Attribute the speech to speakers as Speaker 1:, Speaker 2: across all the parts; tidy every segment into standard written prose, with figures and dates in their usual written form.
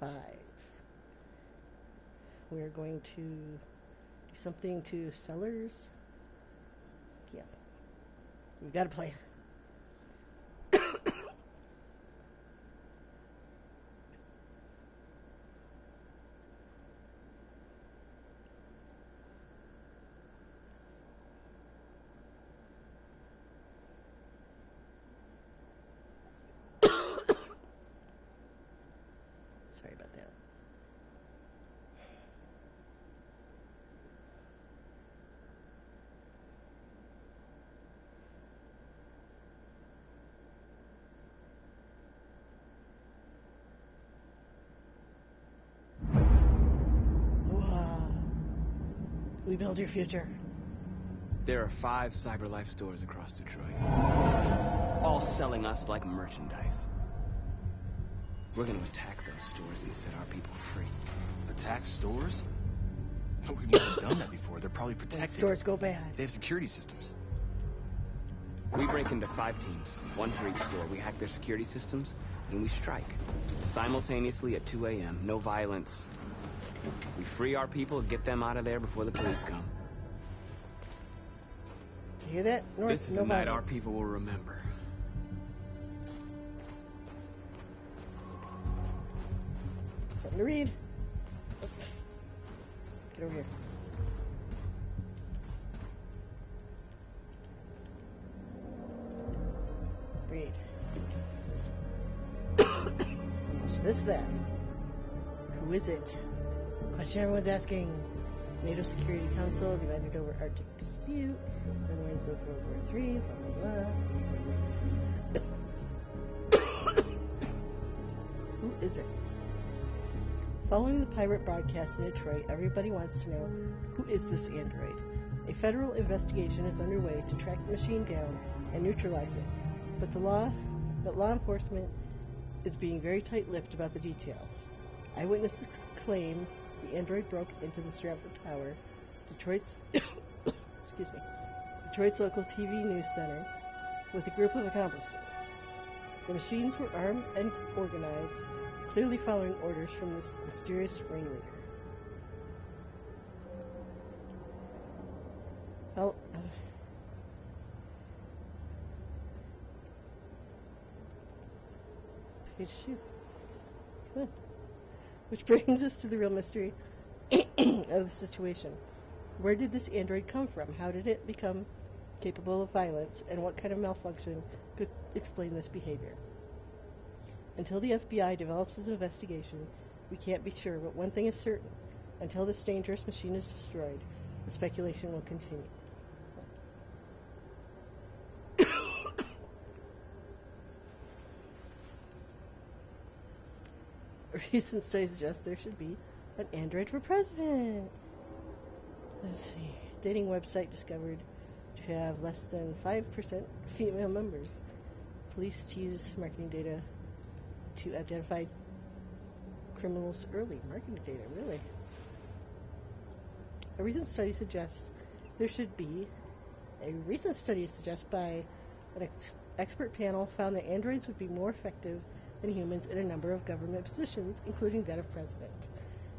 Speaker 1: 5. We're going to do something to sellers. Yeah. We've got a plan. Sorry about that. Wow. We build your future.
Speaker 2: There are 5 CyberLife stores across Detroit, all selling us like merchandise. We're going to attack those stores and set our people free.
Speaker 3: Attack stores? We've never done that before. They're probably protected.
Speaker 1: When stores go bad.
Speaker 3: They have security systems.
Speaker 2: We break into 5 teams, 1 for each store. We hack their security systems, and we strike. Simultaneously at 2 a.m., no violence. We free our people, get them out of there before the police come.
Speaker 1: Do you hear that? North,
Speaker 2: This is
Speaker 1: no
Speaker 2: a night
Speaker 1: violence.
Speaker 2: our people will remember.
Speaker 1: Something to read. Get over here. Read. What's this then? Who is it? Question everyone's asking. NATO Security Council divided over Arctic dispute. Netherlands of World War III. Blah blah blah. Who is it? Following the pirate broadcast in Detroit, everybody wants to know, who is this android? A federal investigation is underway to track the machine down and neutralize it, but law enforcement is being very tight-lipped about the details. Eyewitnesses claim the android broke into the Stratford Tower, Detroit's Detroit's local TV news center, with a group of accomplices. The machines were armed and organized, clearly following orders from this mysterious ringleader. Well, page 2. Come on. Which brings us to the real mystery of the situation. Where did this android come from? How did it become capable of violence? And what kind of malfunction could explain this behavior? Until the FBI develops its investigation, we can't be sure, but one thing is certain. Until this dangerous machine is destroyed, the speculation will continue. Recent studies suggest there should be an android for president. Let's see. Dating website discovered to have less than 5% female members. Police to use marketing data to identify criminals early. Marketing data, really? A recent study suggests by an expert panel found that androids would be more effective than humans in a number of government positions, including that of president.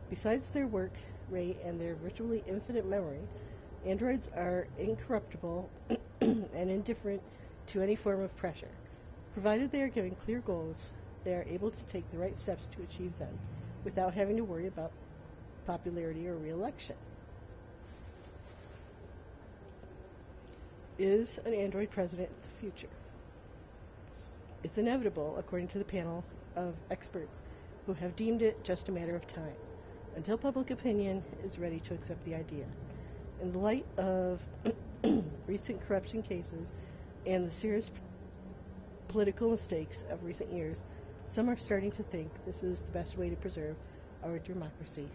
Speaker 1: Besides their work rate and their virtually infinite memory, androids are incorruptible and indifferent to any form of pressure. Provided they are given clear goals, they are able to take the right steps to achieve them without having to worry about popularity or re-election. Is an android president the future? It's inevitable, according to the panel of experts who have deemed it just a matter of time, until public opinion is ready to accept the idea. In the light of recent corruption cases and the serious political mistakes of recent years, some are starting to think this is the best way to preserve our democracy.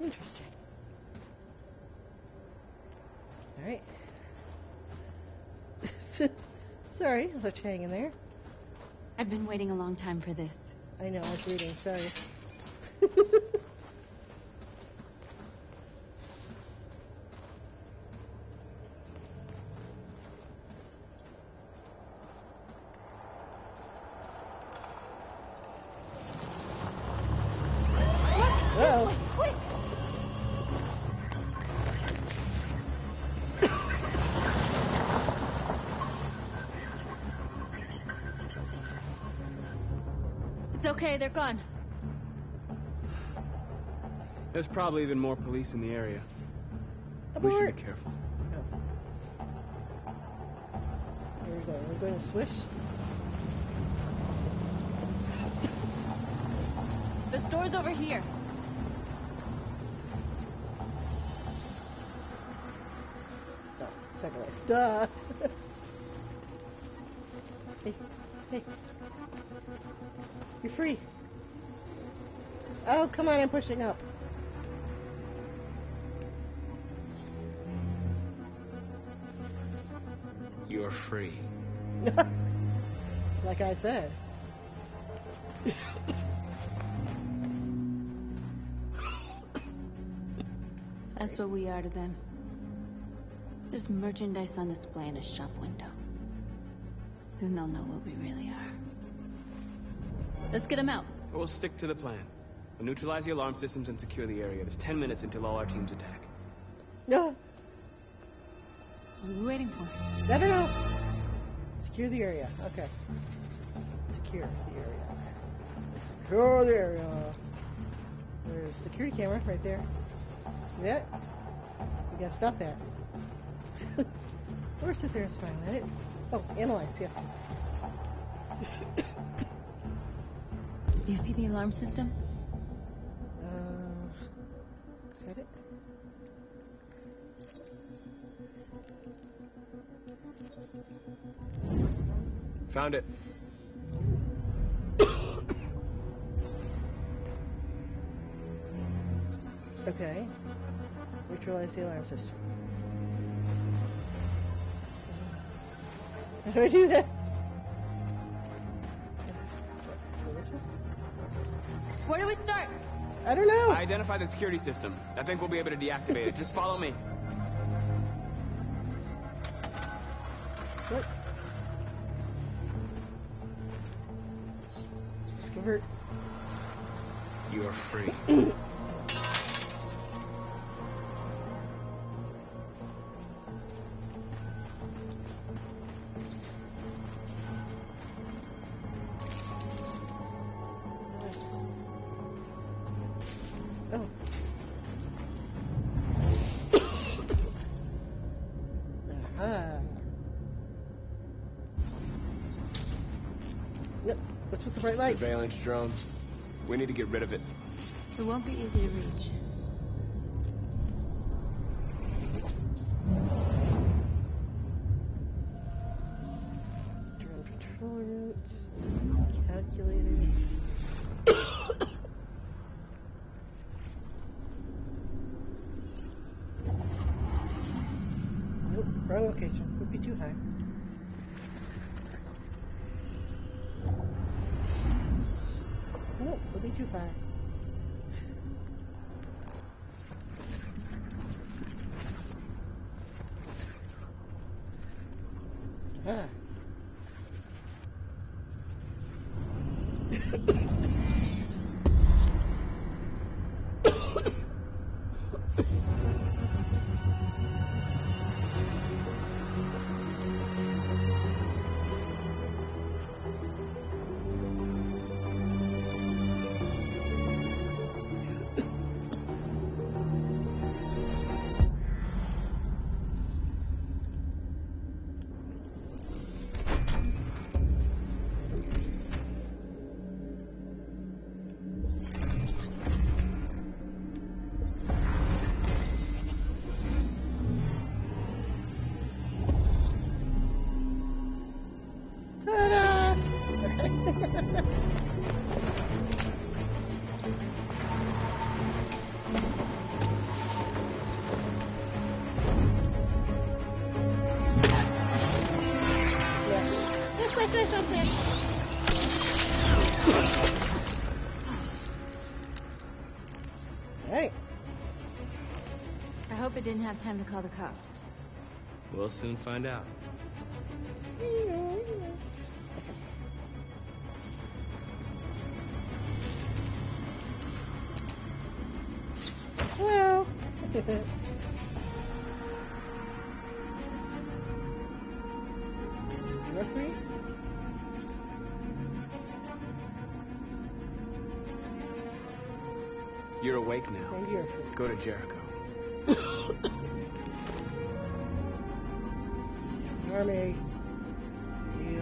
Speaker 1: Interesting. All right. Sorry, I'll let you hang in there.
Speaker 4: I've been waiting a long time for this.
Speaker 1: I know, I was reading, sorry.
Speaker 4: It's okay, they're gone.
Speaker 2: There's probably even more police in the area. We should
Speaker 1: Abort!
Speaker 2: be careful.
Speaker 1: Oh. Here we go. We're going to swish.
Speaker 4: The store's over here.
Speaker 1: Oh, second life. Duh! Hey, hey. You're free. Oh, come on, I'm pushing up.
Speaker 2: You're free.
Speaker 1: Like I said.
Speaker 4: That's what we are to them. Just merchandise on display in a shop window. Soon they'll know what we really are. Let's get them out.
Speaker 2: We'll stick to the plan. We'll neutralize the alarm systems and secure the area. There's 10 minutes until all our teams attack.
Speaker 1: No.
Speaker 4: What are we waiting for?
Speaker 1: No. Secure the area. Okay. Secure the area. Secure the area. There's a security camera right there. See that? We gotta stop that. Or sit there and smile at it. Oh, analyze. Yes.
Speaker 4: You see the alarm system?
Speaker 1: Is that it?
Speaker 2: Found it.
Speaker 1: Okay. Neutralize the alarm system. How do I do that? This one?
Speaker 4: Where do we start?
Speaker 1: I don't know.
Speaker 2: Identify the security system. I think we'll be able to deactivate it. Just follow me.
Speaker 1: What? Let's convert.
Speaker 2: You are free.
Speaker 1: Oh. Aha. Yep, that's with the bright light.
Speaker 2: Surveillance drone. We need to get rid of it.
Speaker 4: It won't be easy to reach.
Speaker 1: Drone control routes. Calculator. Nope, wrong location. Would be too high. Nope, would be too far. Ah. Right.
Speaker 4: I hope it didn't have time to call the cops.
Speaker 2: We'll soon find out.
Speaker 1: Well. Referee?
Speaker 2: You're awake now.
Speaker 1: And you're free.
Speaker 2: Go to Jericho.
Speaker 1: Army. Yo.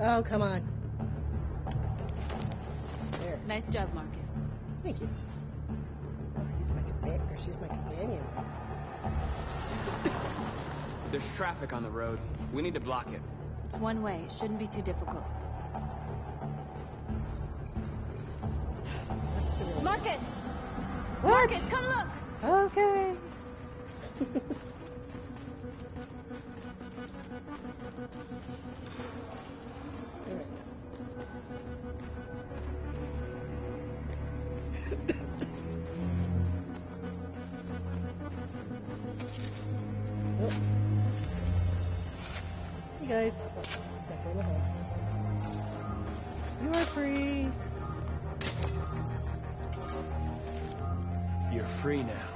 Speaker 1: Oh, come on. There.
Speaker 4: Nice job, Marcus.
Speaker 1: Thank you. Oh, he's my companion, or she's my companion.
Speaker 2: There's traffic on the road. We need to block it.
Speaker 4: It's one way. It shouldn't be too difficult. Marcus!
Speaker 1: What?
Speaker 4: Marcus, come look!
Speaker 1: Okay. Hey guys. Step in the hole. You are free.
Speaker 3: You're free now.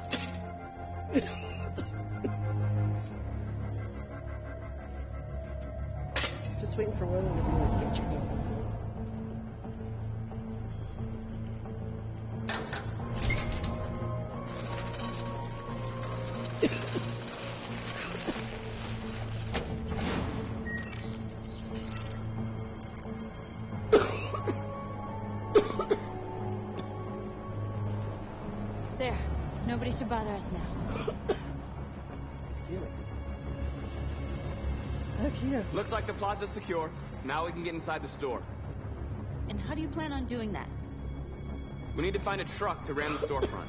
Speaker 1: Just waiting for one of them to be like, get your hand.
Speaker 4: There. Nobody should bother us now.
Speaker 1: It's cute. Oh, cute.
Speaker 2: Looks like the plaza's secure. Now we can get inside the store.
Speaker 4: And how do you plan on doing that?
Speaker 2: We need to find a truck to ram the storefront.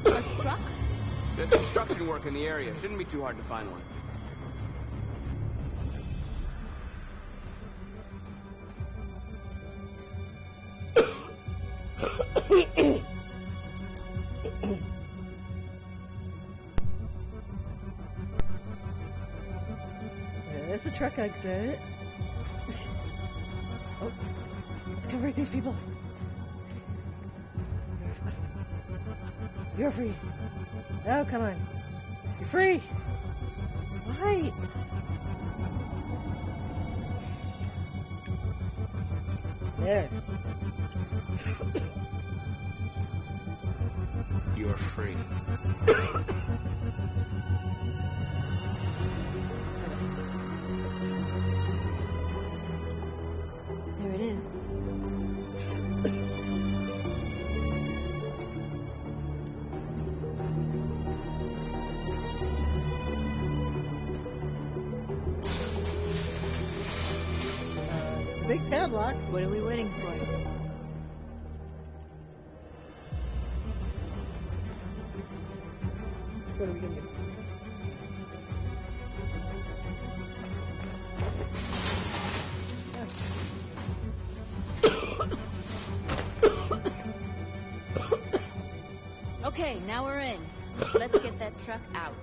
Speaker 4: A truck?
Speaker 2: There's construction work in the area. Shouldn't be too hard to find one.
Speaker 1: There's the truck exit. Oh, let's convert these people. You're free. Oh, come on. You're free. Why? There.
Speaker 2: You're free.
Speaker 4: There it is.
Speaker 1: Big padlock.
Speaker 4: What are we waiting for?
Speaker 1: What are we gonna do?
Speaker 4: Okay, now we're in. Let's get that truck out.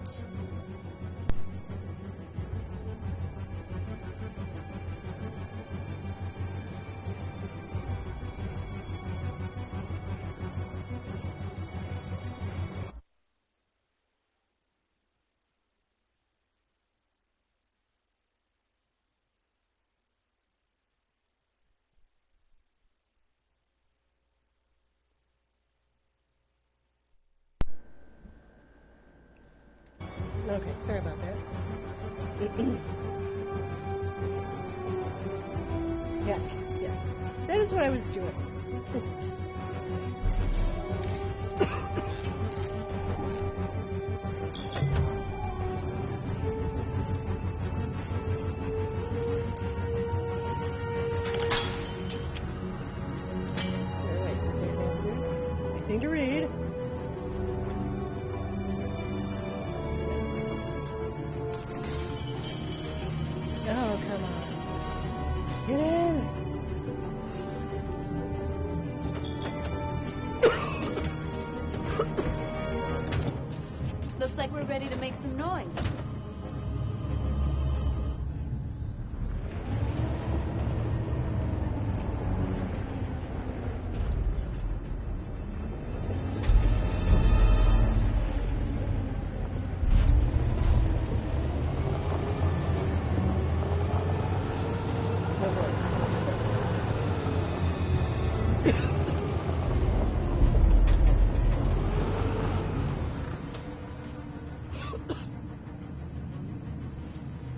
Speaker 1: Okay, sorry about that. Yeah, yes. That is what I was doing. Alright, is there anything to do? Anything to read? Oh, come on. Get in!
Speaker 4: ready to make some noise.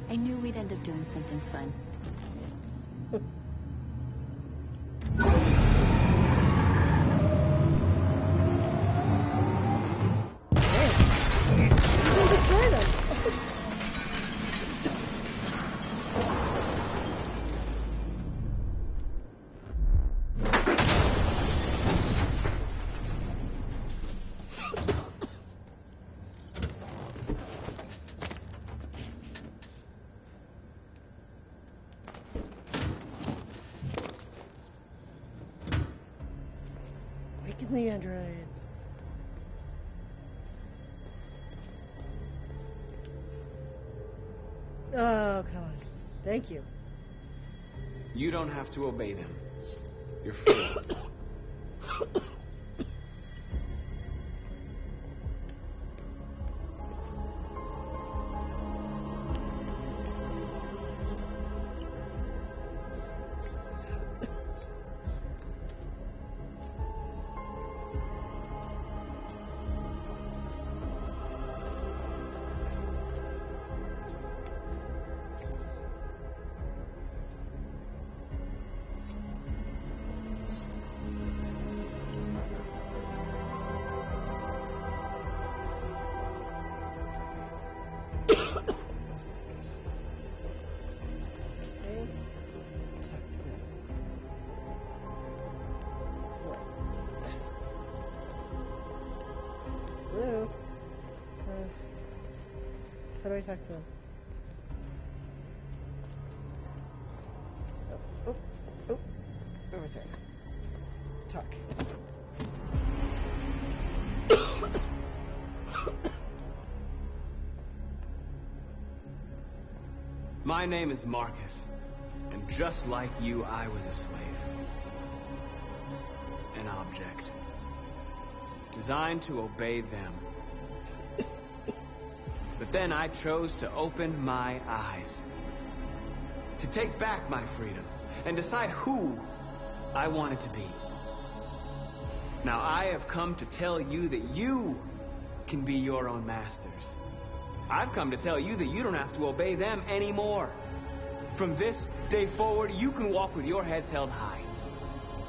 Speaker 4: I knew we'd end up doing something fun.
Speaker 1: Destroy them. Waken the androids. Oh, come on. Thank you.
Speaker 2: You don't have to obey them. You're free.
Speaker 1: Hello? How do I talk to them? Oh, oh, oh. Where was that? Talk.
Speaker 2: My name is Marcus, and just like you, I was a slave. An object. Designed to obey them. But then I chose to open my eyes. To take back my freedom, and decide who I wanted to be. Now I have come to tell you that you can be your own masters. I've come to tell you that you don't have to obey them anymore. From this day forward, you can walk with your heads held high.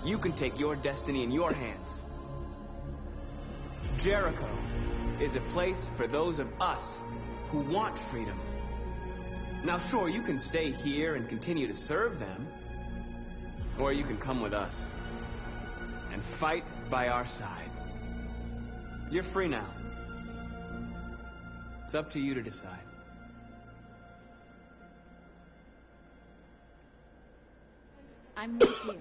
Speaker 2: You can take your destiny in your hands. Jericho is a place for those of us who want freedom. Now sure, you can stay here and continue to serve them, or you can come with us and fight by our side. You're free now. It's up to you to decide.
Speaker 4: I'm with you.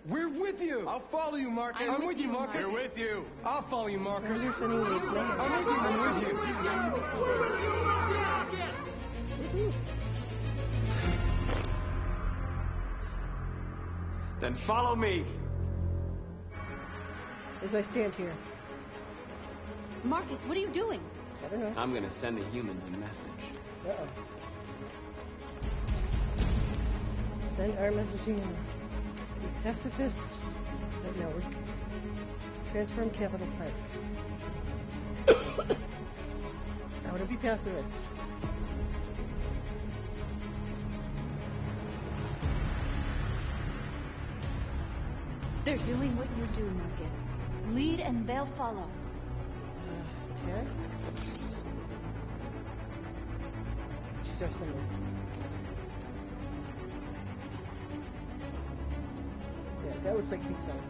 Speaker 3: We're with you!
Speaker 5: I'll follow you, Marcus.
Speaker 4: I'm with you, Marcus.
Speaker 5: We're with you.
Speaker 3: I'll follow you, Marcus.
Speaker 1: You're funny with me.
Speaker 3: I'm with you, Marcus.
Speaker 4: I'm with you.
Speaker 2: Then follow me.
Speaker 1: As I stand here.
Speaker 4: Marcus, what are you doing?
Speaker 1: I don't know.
Speaker 2: I'm gonna send the humans a message.
Speaker 1: Uh-oh. Send our messaging. Be pacifist. No, we're transform Capital Park. I want to be pacifist.
Speaker 4: They're doing what you do, Marcus. Lead and they'll follow.
Speaker 1: Attack? Choose our symbol. Yeah, that looks like peace sign.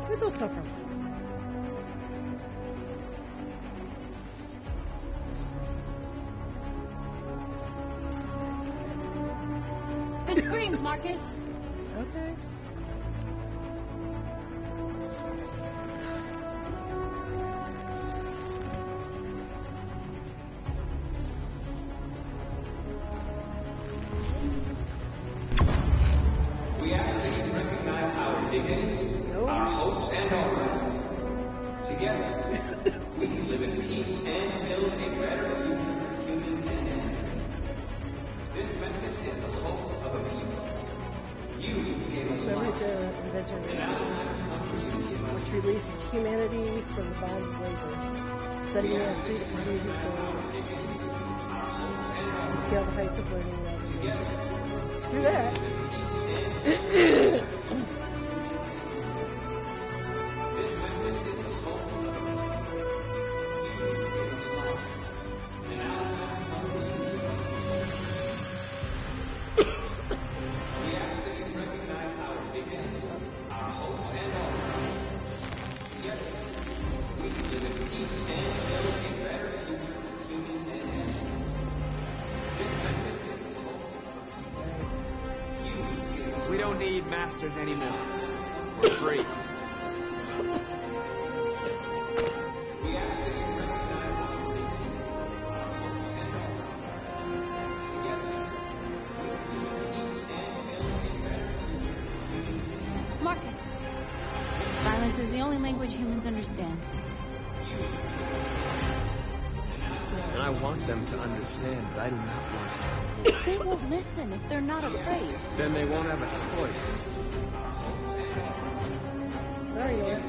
Speaker 1: Where'd those come from?
Speaker 4: The screams, Marcus!
Speaker 1: Okay.
Speaker 2: We ask that you recognize our dignity, our hopes, and our rights. Together, we can live in peace and build a better future for humans and animals. This message is the hope of a people. You gave us
Speaker 1: So
Speaker 2: life,
Speaker 1: the invention
Speaker 2: and now the time has come for you to give us
Speaker 1: which released humanity from the bonds of labor, setting us free to pursue these goals, and scale the heights of learning and observation. Screw that.
Speaker 2: This message is the hope of a people. You gave us life, and now the time has come for you to give us peace. We ask that you recognize our dignity, our hopes, and our rights. Together, we can live in peace and build a better future for humans and animals. This message is the hope of a people. You gave us
Speaker 5: We don't need masters anymore. We're free.
Speaker 2: We ask that you recognize our dignity, our hopes, and our rights. Together, we can live in peace and build a better future for humans and animals.
Speaker 4: Marcus. Violence is the only language humans understand.
Speaker 5: And I want them to understand, but I do not want to.
Speaker 4: They won't listen if they're not afraid.
Speaker 5: Then they won't have a choice.
Speaker 1: Sorry, Nora.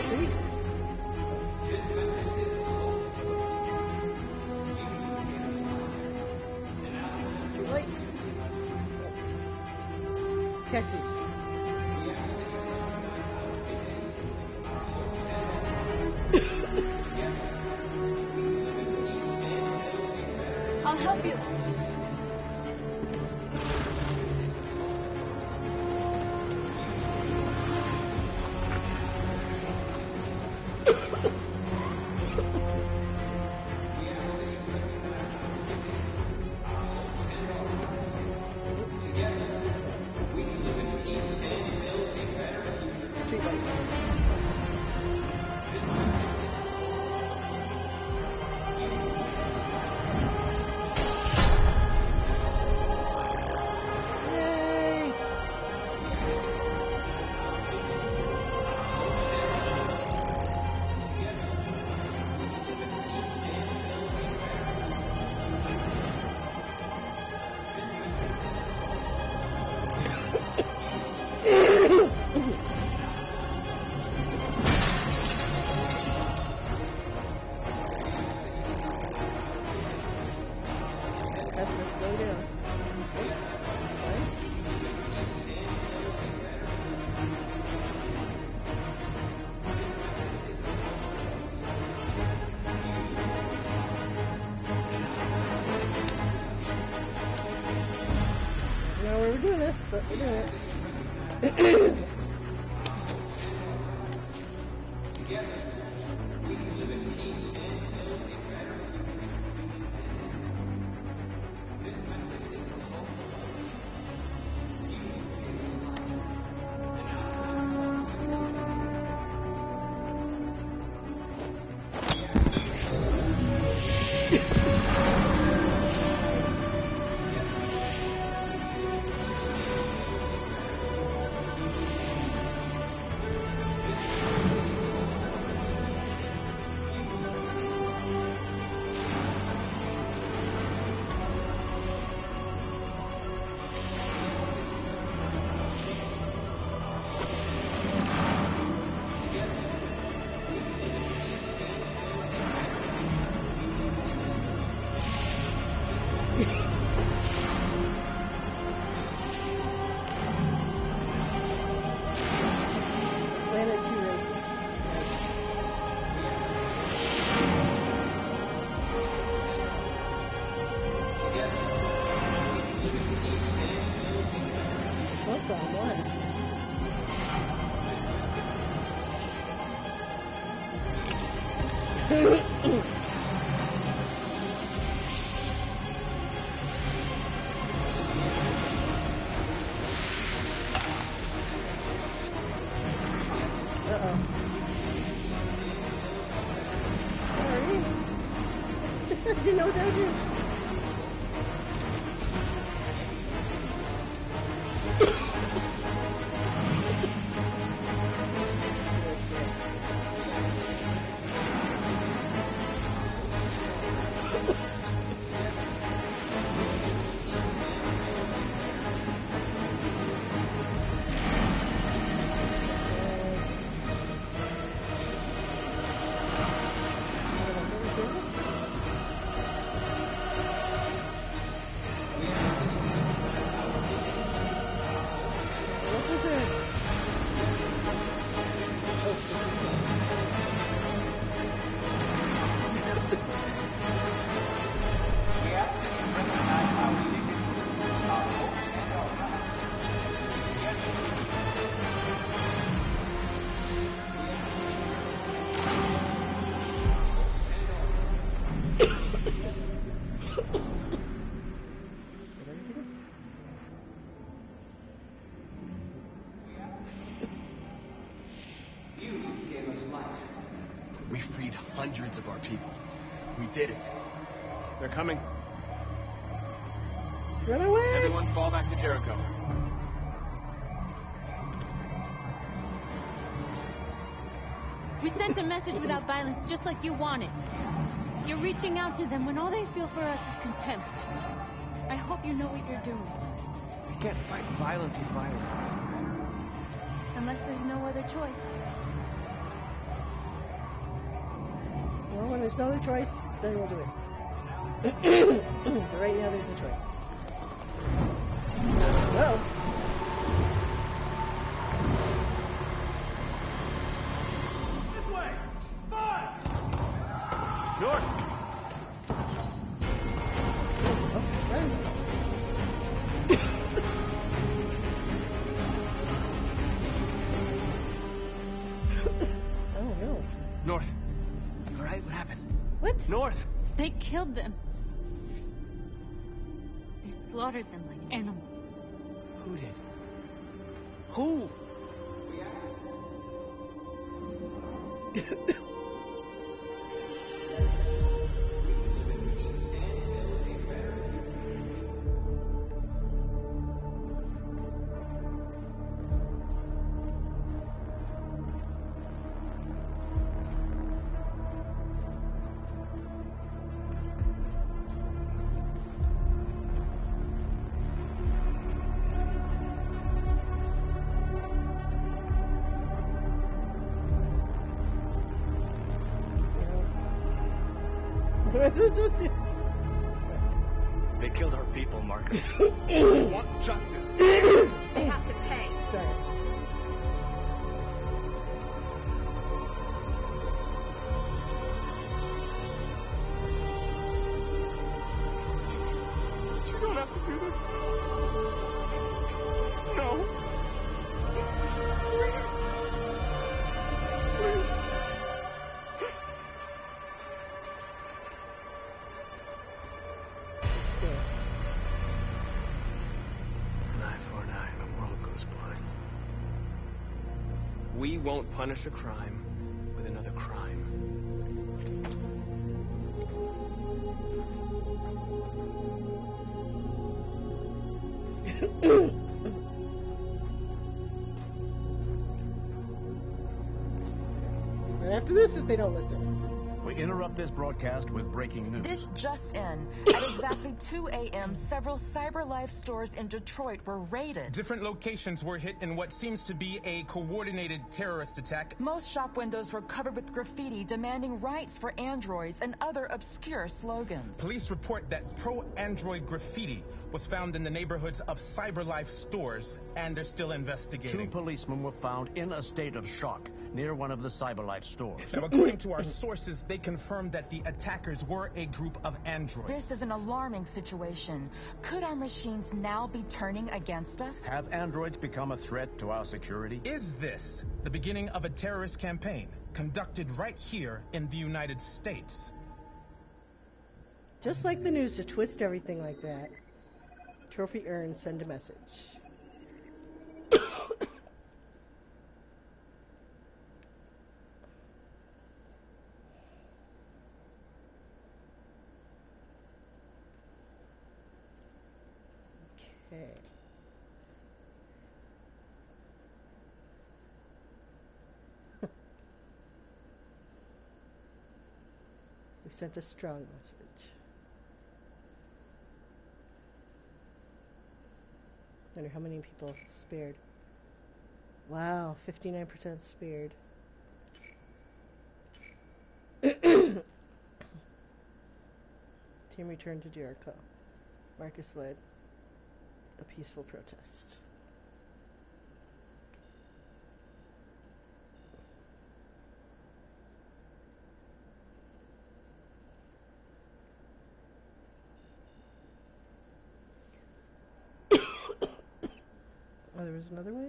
Speaker 1: Sweet. Too late. Texas.
Speaker 4: I'll help you.
Speaker 1: Sweet lady. Yay! That's gonna slow down. I don't know where we're doing this, but we're doing it. Sorry. I didn't know what that was.
Speaker 3: We freed hundreds of our people. We did it.
Speaker 5: They're coming.
Speaker 1: Run away!
Speaker 5: Everyone fall back to Jericho.
Speaker 4: We sent a message without violence, just like you wanted. You're reaching out to them when all they feel for us is contempt. I hope you know what you're doing.
Speaker 2: You can't fight violence with violence.
Speaker 4: Unless there's no other choice.
Speaker 1: Well, when there's no other choice, then we'll do it. But right now, there's a choice. Uh-oh.
Speaker 6: This way! Spot!
Speaker 5: North!
Speaker 1: Oh, run. Oh, no.
Speaker 2: North. You alright? What happened?
Speaker 1: What?
Speaker 2: North!
Speaker 4: They killed them. They slaughtered them like animals.
Speaker 2: Who did? Who?
Speaker 1: What was with the...
Speaker 3: They killed our people, Marcus.
Speaker 5: We want justice.
Speaker 4: They have to pay.
Speaker 1: Sorry.
Speaker 5: You don't have to do this. No. Please. Please.
Speaker 1: It's good.
Speaker 5: An eye for an eye and the world goes blind.
Speaker 2: We won't punish a crime with another crime.
Speaker 1: And after this, if they don't listen.
Speaker 7: We interrupt this broadcast with breaking news.
Speaker 8: This just in. At exactly 2 a.m., several CyberLife stores in Detroit were raided.
Speaker 9: Different locations were hit in what seems to be a coordinated terrorist attack.
Speaker 8: Most shop windows were covered with graffiti demanding rights for androids and other obscure slogans.
Speaker 9: Police report that pro-android graffiti was found in the neighborhoods of CyberLife stores, and they're still investigating.
Speaker 7: 2 policemen were found in a state of shock near one of the CyberLife stores.
Speaker 9: Now, according to our sources, they confirmed that the attackers were a group of androids.
Speaker 8: This is an alarming situation. Could our machines now be turning against us?
Speaker 7: Have androids become a threat to our security?
Speaker 9: Is this the beginning of a terrorist campaign conducted right here in the United States?
Speaker 1: Just like the news to twist everything like that. Trophy earned, send a message. Okay. We sent a strong message. Wonder how many people spared. Wow, 59% spared. Team returned to Jericho. Marcus led a peaceful protest. Oh, there was another way?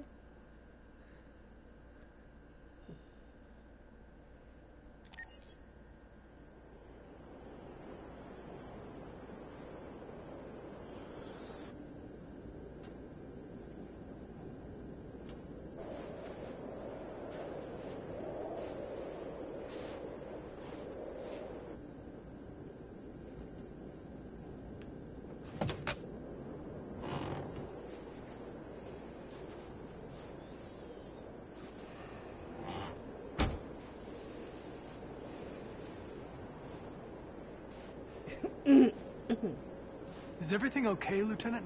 Speaker 3: Is everything okay, Lieutenant?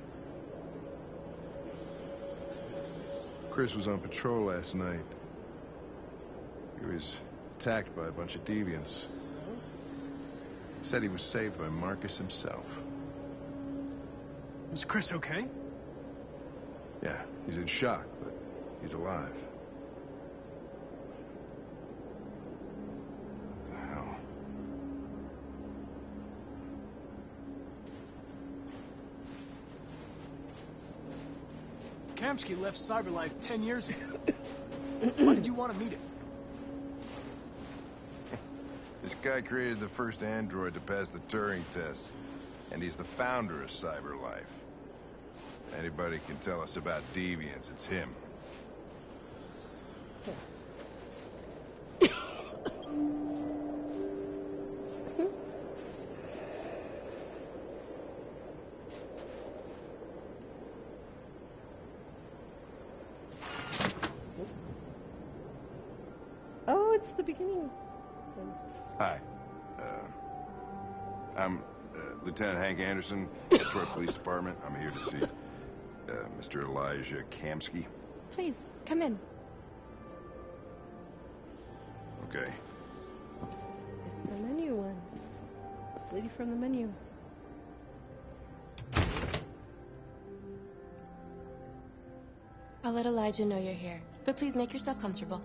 Speaker 10: Chris was on patrol last night. He was attacked by a bunch of deviants. He said he was saved by Marcus himself.
Speaker 3: Is Chris okay?
Speaker 10: Yeah, he's in shock, but he's alive. What the hell?
Speaker 3: Kamski left CyberLife 10 years ago. Why did you want to meet him?
Speaker 10: This guy created the first android to pass the Turing test, and he's the founder of CyberLife. Anybody can tell us about deviants, it's him.
Speaker 1: Oh, it's the beginning.
Speaker 10: Hi. I'm Lieutenant Hank Anderson, Detroit Police Department. I'm here to see Mr. Elijah Kamski.
Speaker 11: Please, come in.
Speaker 10: Okay.
Speaker 1: It's the menu one. Lady from the menu.
Speaker 11: I'll let Elijah know you're here, but please make yourself comfortable.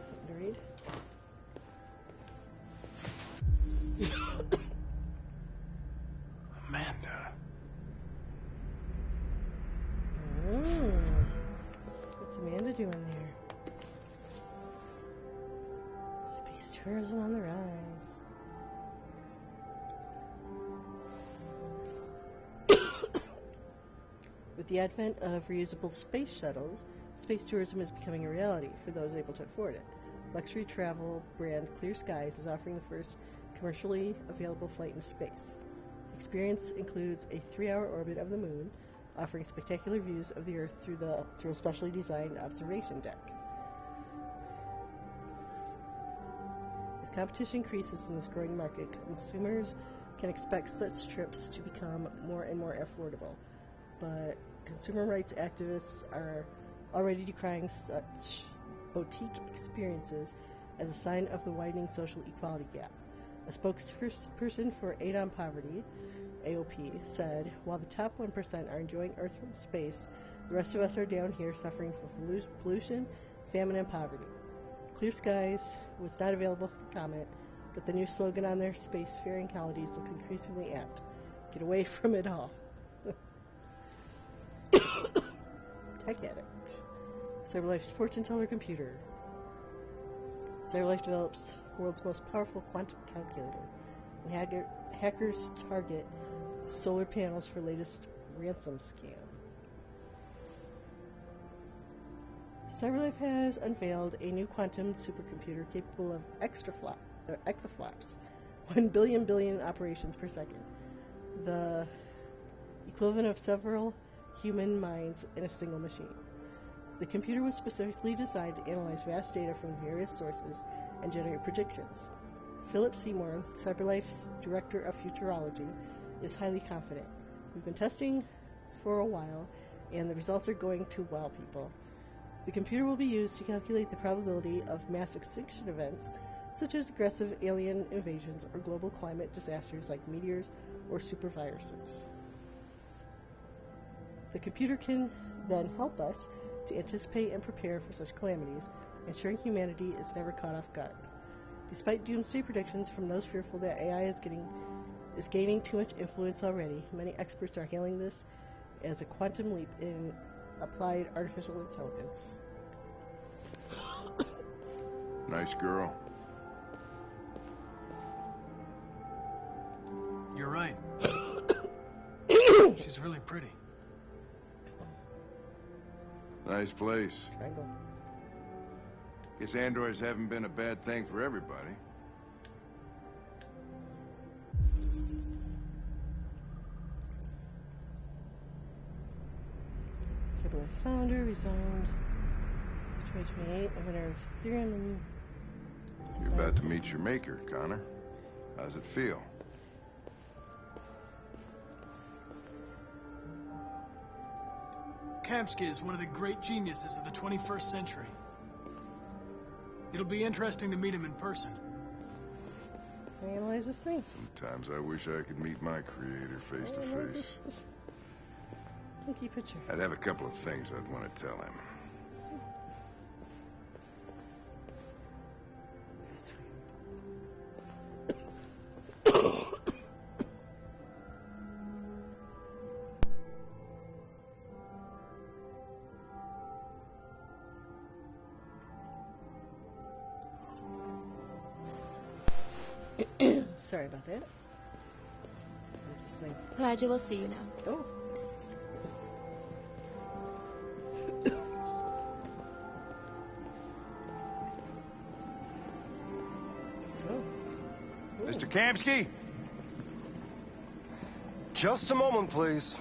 Speaker 1: Something to read?
Speaker 10: Amanda.
Speaker 1: What's Amanda doing there? Space tourism on the rise. With the advent of reusable space shuttles, space tourism is becoming a reality for those able to afford it. Luxury travel brand Clear Skies is offering the first commercially available flight into space. The experience includes a 3-hour orbit of the moon, offering spectacular views of the Earth through a specially designed observation deck. As competition increases in this growing market, consumers can expect such trips to become more and more affordable. But consumer rights activists are already decrying such boutique experiences as a sign of the widening social equality gap. A spokesperson for Aid on Poverty, AOP, said, while the top 1% are enjoying Earth from space, the rest of us are down here suffering from pollution, famine, and poverty. Clear Skies was not available for comment, but the new slogan on their spacefaring holidays looks increasingly apt. Get away from it all. Tech Addict. CyberLife's fortune teller computer. CyberLife develops the world's most powerful quantum calculator, and hackers target solar panels for latest ransom scam. CyberLife has unveiled a new quantum supercomputer capable of exaflops, 1 billion operations per second, the equivalent of several human minds in a single machine. The computer was specifically designed to analyze vast data from various sources and generate predictions. Philip Seymour, CyberLife's director of futurology, is highly confident. We've been testing for a while, and the results are going to wow people. The computer will be used to calculate the probability of mass extinction events, such as aggressive alien invasions or global climate disasters like meteors or superviruses. The computer can then help us to anticipate and prepare for such calamities, ensuring humanity is never caught off guard. Despite doomsday predictions from those fearful that AI is gaining too much influence already, many experts are hailing this as a quantum leap in applied artificial intelligence.
Speaker 10: Nice girl.
Speaker 3: You're right. She's really pretty.
Speaker 10: Nice place.
Speaker 1: Triangle.
Speaker 10: Guess androids haven't been a bad thing for everybody.
Speaker 1: CyberLife founder resigned 2028, the winner of Ethereum.
Speaker 10: You're about to meet your maker, Connor. How's it feel?
Speaker 12: Kamski is one of the great geniuses of the 21st century. It'll be interesting to meet him in person.
Speaker 1: Analyze this thing.
Speaker 10: Sometimes I wish I could meet my creator face to face.
Speaker 1: Pinky picture.
Speaker 10: I'd have a couple of things I'd want to tell him.
Speaker 1: Sorry about that. What's this thing?
Speaker 11: Elijah will see you now.
Speaker 1: Oh.
Speaker 10: Mr. Kamski?
Speaker 5: Just a moment, please.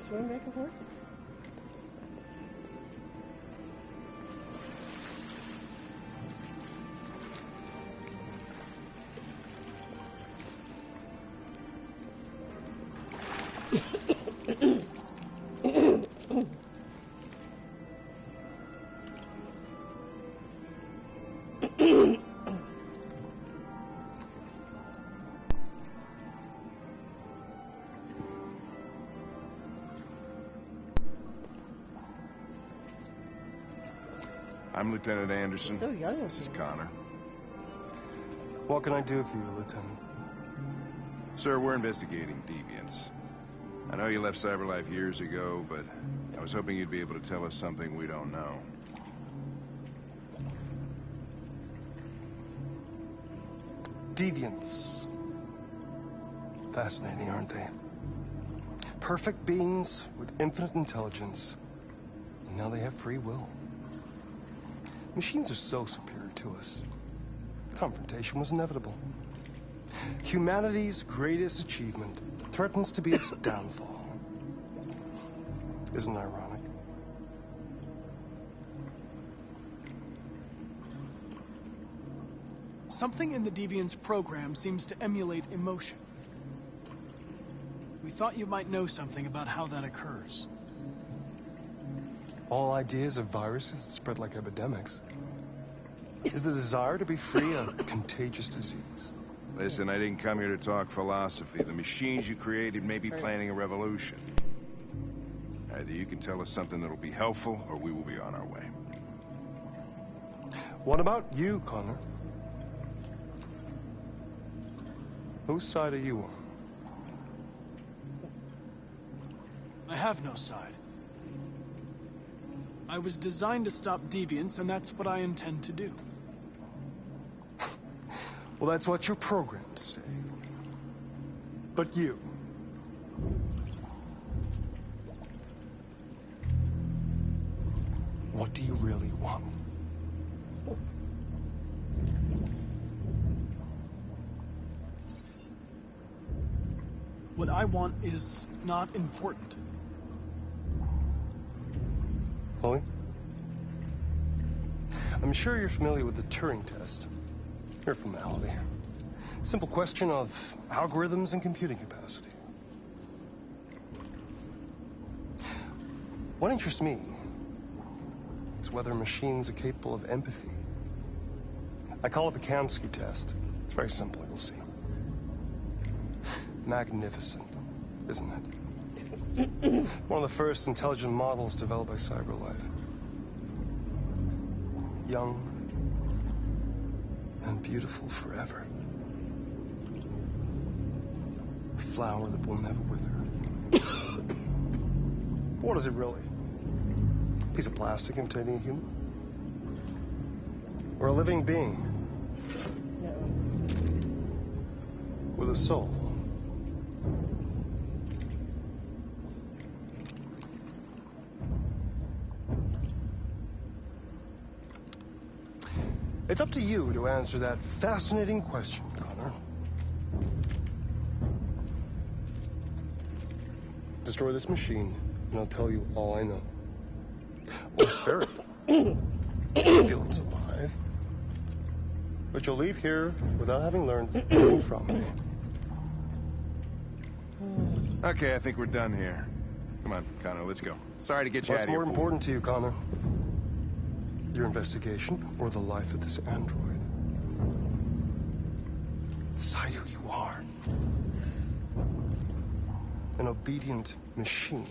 Speaker 1: Swim back and forth?
Speaker 10: I'm Lieutenant Anderson.
Speaker 1: He's so young.
Speaker 10: This is Connor.
Speaker 5: What can I do for you, Lieutenant?
Speaker 10: Sir, we're investigating deviants. I know you left CyberLife years ago, but I was hoping you'd be able to tell us something we don't know.
Speaker 5: Deviants. Fascinating, aren't they? Perfect beings with infinite intelligence. And now they have free will. Machines are so superior to us. Confrontation was inevitable. Humanity's greatest achievement threatens to be its downfall. Isn't it ironic?
Speaker 12: Something in the Deviant's program seems to emulate emotion. We thought you might know something about how that occurs.
Speaker 5: All ideas of viruses that spread like epidemics is the desire to be free of contagious disease.
Speaker 10: Listen, I didn't come here to talk philosophy. The machines you created may be planning a revolution. Either you can tell us something that'll be helpful, or we will be on our way.
Speaker 5: What about you, Connor? Whose side are you on?
Speaker 12: I have no side. I was designed to stop deviants, and that's what I intend to do.
Speaker 5: Well, that's what you're programmed to say. But you... what do you really want?
Speaker 12: What I want is not important.
Speaker 5: Chloe? I'm sure you're familiar with the Turing test. Mere formality. Simple question of algorithms and computing capacity. What interests me is whether machines are capable of empathy. I call it the Kamski test. It's very simple, you'll see. Magnificent, isn't it? One of the first intelligent models developed by CyberLife. Young and beautiful forever. A flower that will never wither. What is it really? A piece of plastic imitating a human? Or a living being?
Speaker 1: No.
Speaker 5: With a soul? It's up to you to answer that fascinating question, Connor. Destroy this machine, and I'll tell you all I know. Or spare it. Feel it's alive. But you'll leave here without having learned anything from me.
Speaker 10: Okay, I think we're done here. Come on, Connor, let's go. Sorry to get you out of here.
Speaker 5: What's more important to you, Connor? Your investigation or the life of this android? Decide who you are. An obedient machine.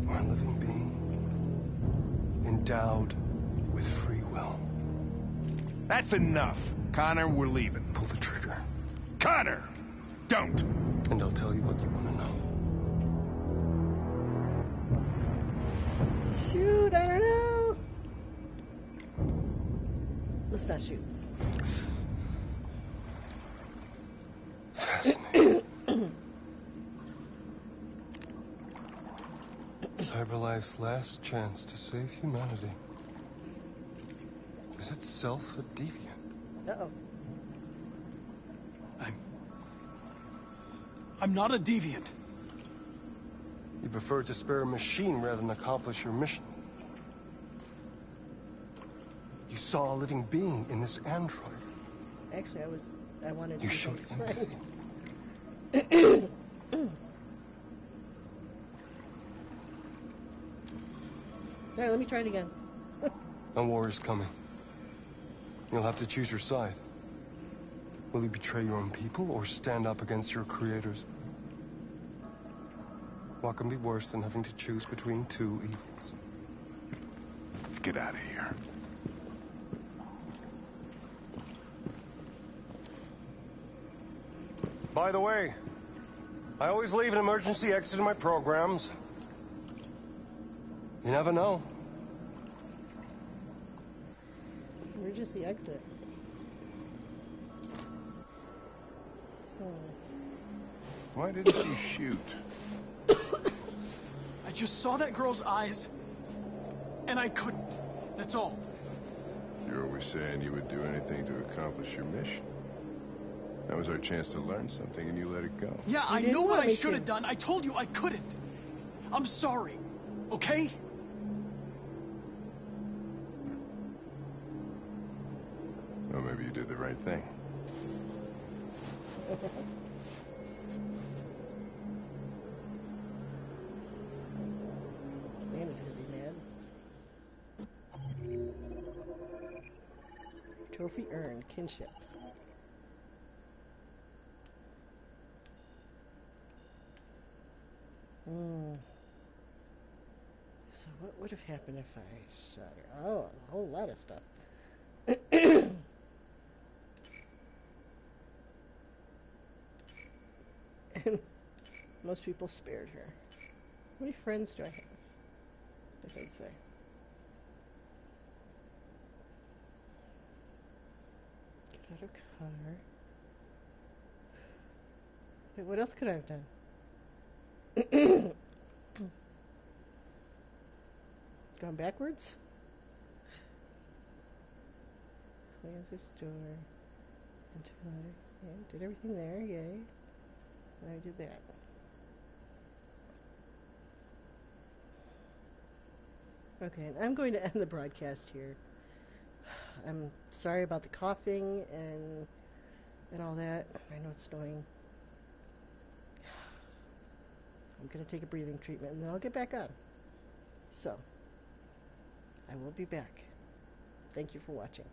Speaker 5: Or a living being. Endowed with free will.
Speaker 10: That's enough. Connor, we're leaving.
Speaker 5: Pull the trigger.
Speaker 10: Connor! Don't!
Speaker 5: And I'll tell you what you want to know.
Speaker 1: Shoot, I don't know. Let's not shoot.
Speaker 5: Fascinating. CyberLife's last chance to save humanity is itself a deviant.
Speaker 1: Uh-oh.
Speaker 12: I'm not a deviant.
Speaker 5: You prefer to spare a machine rather than accomplish your mission. You saw a living being in this android.
Speaker 1: Actually, I wanted to
Speaker 5: You
Speaker 1: be
Speaker 5: showed
Speaker 1: his
Speaker 5: empathy.
Speaker 1: friend. All right, let me try it again.
Speaker 5: A war is coming. You'll have to choose your side. Will you betray your own people or stand up against your creators? What can be worse than having to choose between two evils?
Speaker 10: Let's get out of here.
Speaker 5: By the way, I always leave an emergency exit in my programs. You never know.
Speaker 1: Emergency exit.
Speaker 10: Why didn't you shoot?
Speaker 12: I just saw that girl's eyes, and I couldn't. That's all.
Speaker 10: You're always saying you would do anything to accomplish your mission. That was our chance to learn something, and you let it go.
Speaker 12: Yeah, I know what I should have done. I told you I couldn't. I'm sorry, okay?
Speaker 10: Well, maybe you did the right thing.
Speaker 1: Man is gonna be mad. Trophy earned. Kinship. So what would have happened if I shot her? Oh, a whole lot of stuff. And most people spared her. How many friends do I have? I should say. Get out of car. Wait, what else could I have done? Gone backwards? Cleanse this door. Into another. Yeah, did everything there, yay. And I did that. Okay, and I'm going to end the broadcast here. I'm sorry about the coughing and all that. I know it's annoying. I'm going to take a breathing treatment and then I'll get back on. So, I will be back. Thank you for watching.